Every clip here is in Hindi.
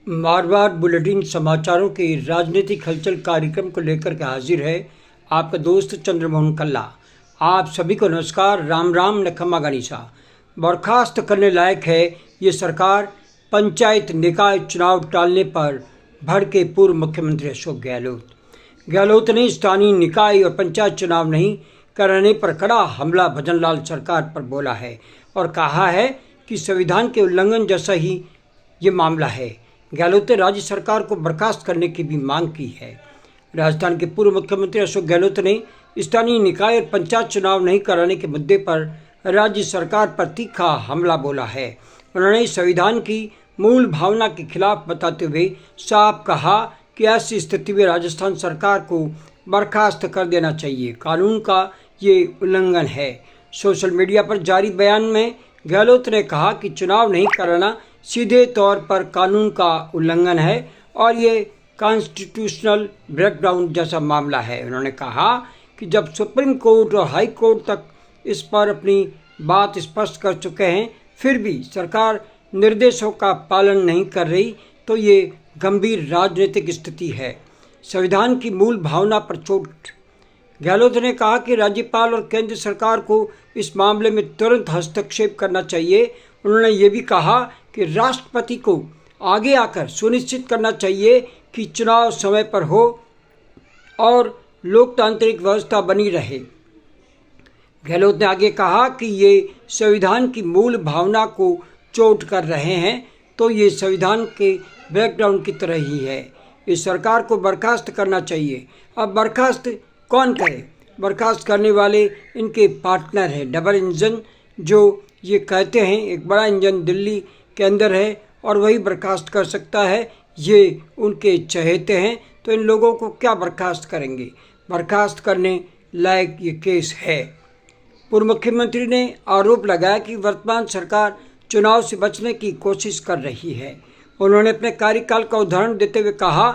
मारवाड़ बुलेटिन समाचारों के राजनीतिक हलचल कार्यक्रम को लेकर के हाजिर है आपका दोस्त चंद्रमोहन कल्ला। आप सभी को नमस्कार, राम राम, नखमा गणिसा। बर्खास्त करने लायक है ये सरकार। पंचायत निकाय चुनाव टालने पर भड़के पूर्व मुख्यमंत्री अशोक गहलोत ने स्थानीय निकाय और पंचायत चुनाव नहीं कराने पर कड़ा हमला भजनलाल सरकार पर बोला है और कहा है कि संविधान के उल्लंघन जैसा ही ये मामला है। गहलोत ने राज्य सरकार को बर्खास्त करने की भी मांग की है। राजस्थान के पूर्व मुख्यमंत्री अशोक गहलोत ने स्थानीय निकाय और पंचायत चुनाव नहीं कराने के मुद्दे पर राज्य सरकार पर तीखा हमला बोला है। उन्होंने संविधान की मूल भावना के खिलाफ बताते हुए साफ कहा कि ऐसी स्थिति में राजस्थान सरकार को बर्खास्त कर देना चाहिए। कानून का ये उल्लंघन है। सोशल मीडिया पर जारी बयान में गहलोत ने कहा कि चुनाव नहीं कराना सीधे तौर पर कानून का उल्लंघन है और ये कॉन्स्टिट्यूशनल ब्रेकडाउन जैसा मामला है। उन्होंने कहा कि जब सुप्रीम कोर्ट और हाई कोर्ट तक इस पर अपनी बात स्पष्ट कर चुके हैं, फिर भी सरकार निर्देशों का पालन नहीं कर रही, तो ये गंभीर राजनीतिक स्थिति है। संविधान की मूल भावना पर चोट। गहलोत ने कहा कि राज्यपाल और केंद्र सरकार को इस मामले में तुरंत हस्तक्षेप करना चाहिए। उन्होंने ये भी कहा कि राष्ट्रपति को आगे आकर सुनिश्चित करना चाहिए कि चुनाव समय पर हो और लोकतांत्रिक व्यवस्था बनी रहे। गहलोत ने आगे कहा कि ये संविधान की मूल भावना को चोट कर रहे हैं, तो ये संविधान के ब्रेकडाउन की तरह ही है। इस सरकार को बर्खास्त करना चाहिए। अब बर्खास्त कौन करे? बर्खास्त करने वाले इनके पार्टनर हैं, डबल इंजन, जो ये कहते हैं एक बड़ा इंजन दिल्ली के अंदर है और वही बर्खास्त कर सकता है। ये उनके चहेते हैं, तो इन लोगों को क्या बर्खास्त करेंगे? बर्खास्त करने लायक ये केस है। पूर्व मुख्यमंत्री ने आरोप लगाया कि वर्तमान सरकार चुनाव से बचने की कोशिश कर रही है। उन्होंने अपने कार्यकाल का उदाहरण देते हुए कहा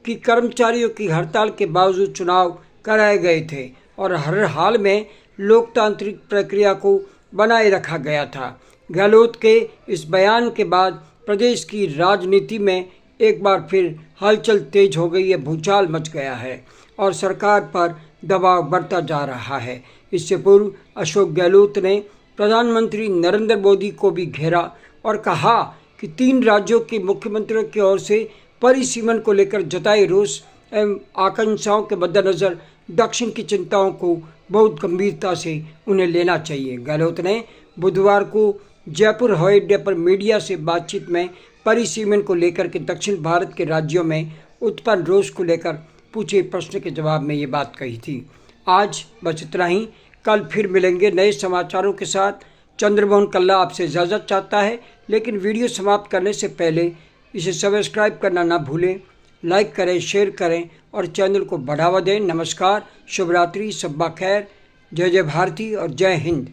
कि कर्मचारियों की हड़ताल के बावजूद चुनाव कराए गए थे और हर हाल में लोकतांत्रिक प्रक्रिया को बनाए रखा गया था। गहलोत के इस बयान के बाद प्रदेश की राजनीति में एक बार फिर हलचल तेज हो गई है, भूचाल मच गया है और सरकार पर दबाव बढ़ता जा रहा है। इससे पूर्व अशोक गहलोत ने प्रधानमंत्री नरेंद्र मोदी को भी घेरा और कहा कि 3 राज्यों के मुख्यमंत्रियों की ओर से परिसीमन को लेकर जताए रोष एवं आकांक्षाओं के मद्देनजर दक्षिण की चिंताओं को बहुत गंभीरता से उन्हें लेना चाहिए। गहलोत ने बुधवार को जयपुर हवाई अड्डे पर मीडिया से बातचीत में परिसीमन को लेकर के दक्षिण भारत के राज्यों में उत्पन्न रोष को लेकर पूछे प्रश्न के जवाब में ये बात कही थी। आज बस इतना ही। कल फिर मिलेंगे नए समाचारों के साथ। चंद्रमोहन कल्ला आपसे इजाज़त चाहता है, लेकिन वीडियो समाप्त करने से पहले इसे सब्सक्राइब करना ना भूलें। लाइक करें, शेयर करें और चैनल को बढ़ावा दें। नमस्कार, शुभ रात्रि, शब्बा खैर, जय जय भारती और जय हिंद।